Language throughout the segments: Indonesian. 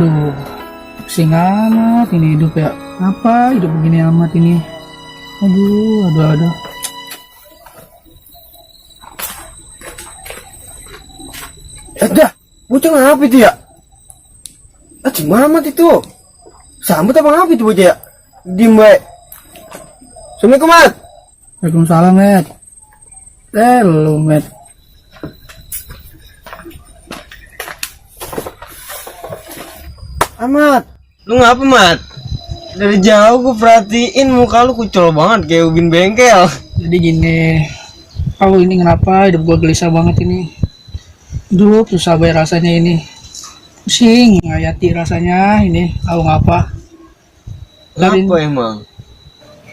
Aduh, pusing amat ini hidup ya. Apa hidup begini amat ini? Aduh. Dah, bocah ngapa itu ya? Cing amat itu. Sambut apa ngapa itu bocah ya? Diem baik. Assalamualaikum, Mat. Waalaikumsalam, Met. Lu, Met. Amat, lu ngapa, Mat? Dari jauh gue perhatiin muka lu kucel banget kayak ubin bengkel. Jadi gini, ini kenapa hidup gua gelisah banget ini? Hidup susah banget rasanya ini. Pusing, ngayati rasanya ini. Tahu ngapa? Kenapa emang?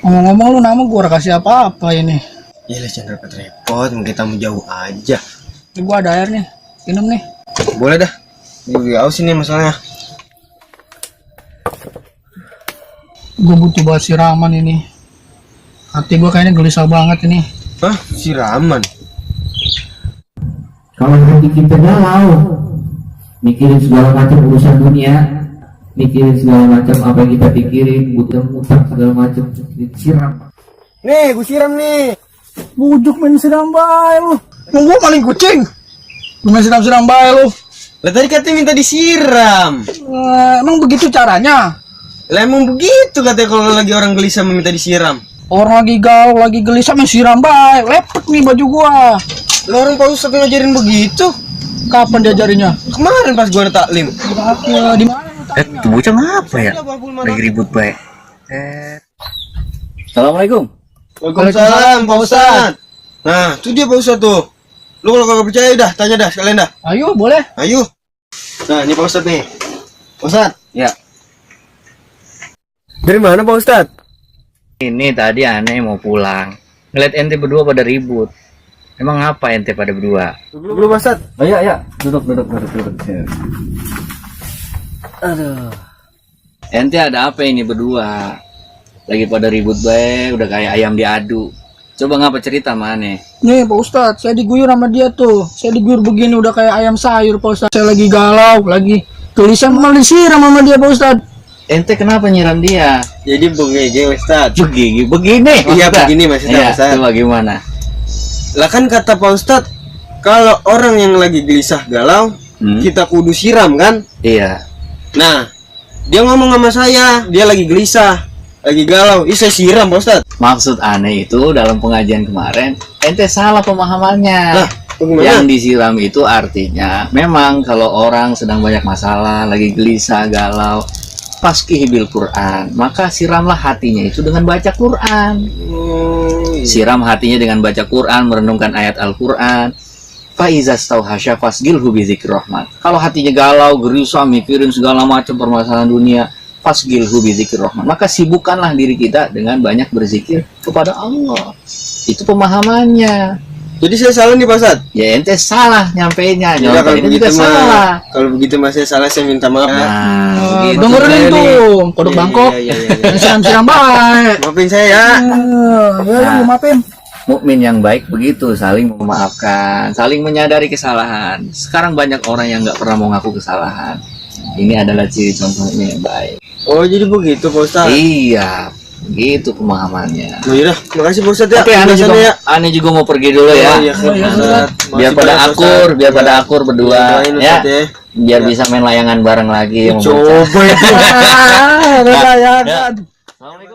Ngomong-ngomong lu nama gua udah kasih apa-apa ini? Iya lah, jangan repot-repot, kita mau jauh aja. Ini gua ada air nih, minum nih. Boleh dah. Gue aus ini masalahnya. Gue butuh buat siraman ini. Hati gue kayaknya gelisah banget ini. Hah? Siraman? Kalau hati kita galau, mikirin segala macam urusan dunia, mikirin segala macam apa yang kita pikirin, utang segala macam, siram. Nih, gue siram nih. Bujuk main siram bae lu. Gue paling kucing. Lu main siram bae lu. Lah tadi katanya minta disiram. Emang begitu caranya? Lah emang begitu katanya kalau lagi orang gelisah meminta disiram. Orang lagi galau, lagi gelisah main siram bae. Lepek nih baju gua. Lah orang Pak Ustadz ngajarin begitu. Kapan diajarinya? Kemarin pas gua ada taklim. Di mana lu tanya? Itu bocah ngapa ya? Lagi ribut baik. Assalamualaikum. Waalaikumsalam Pak Ustadz. Nah, itu dia Pak Ustadz tuh. Lu kalau kagak percaya dah, tanya dah sekalian dah. Ayo, boleh. Ayo. Nah, ini Pak Ustadz nih. Pak Ustadz. Ya. Dari mana Pak Ustadz? Ini tadi aneh mau pulang. Ngeliat ente berdua pada ribut. Emang apa ente pada berdua? Dulu Pak Ustadz. Oh ya. Duduk. Aduh. Ente ada apa ini berdua? Lagi pada ribut baik, udah kayak ayam diadu. Coba ngapa cerita mana? Nih Pak Ustadz, saya diguyur sama dia tuh. Saya diguyur begini udah kayak ayam sayur Pak Ustadz. Saya lagi galau, lagi gelisah malah disiram sama dia Pak Ustadz. Ente kenapa nyiram dia? Jadi begini Ustadz. Begini. Iya maksudnya? begini maksudnya Iya, Ustadz. coba gimana? Lah kan kata Pak Ustadz, kalau orang yang lagi gelisah galau, kita kudu siram kan? Iya. Nah, dia ngomong sama saya, dia lagi gelisah, lagi galau. Ih, saya siram Pak Ustadz. Maksud aneh itu dalam pengajian kemarin, ente salah pemahamannya. Nah, bagaimana? Yang disiram itu artinya, memang kalau orang sedang banyak masalah, lagi gelisah, galau, fasqihi bil Quran, maka siramlah hatinya itu dengan baca Quran. Siram hatinya dengan baca Quran, merenungkan ayat Al-Quran. Faizas tauhasya fasgilhu bizikir rahmat. Kalau hatinya galau, gelisah, mikirin segala macam permasalahan dunia, fasgilhu bizikir rahmat. Maka sibukkanlah diri kita dengan banyak berzikir kepada Allah. Itu pemahamannya. Jadi saya salah nih Pak Ustadz? Ya ente salah nyampeinnya. Ya, kalau Nyampeinnya juga begitu salah. Kalau begitu mas saya salah, saya minta maaf ya. Begitu. Dengerin tuh, kodok Iya, bangkok. iya. Siram bae. Maafin saya ya. Ya, maafin. Mukmin yang baik begitu, saling memaafkan, saling menyadari kesalahan. Sekarang banyak orang yang nggak pernah mau ngaku kesalahan. Ini adalah ciri contoh mukmin yang baik. Oh jadi begitu Pak Ustadz? Iya, gitu pemahamannya. Oh yaudah, makasih Pak Ustadz ya. Tapi aneh juga mau pergi dulu ya. Iya, Biar pada akur berdua ya. Biar bisa main layangan bareng lagi. Coba itu. Layangan. Assalamualaikum.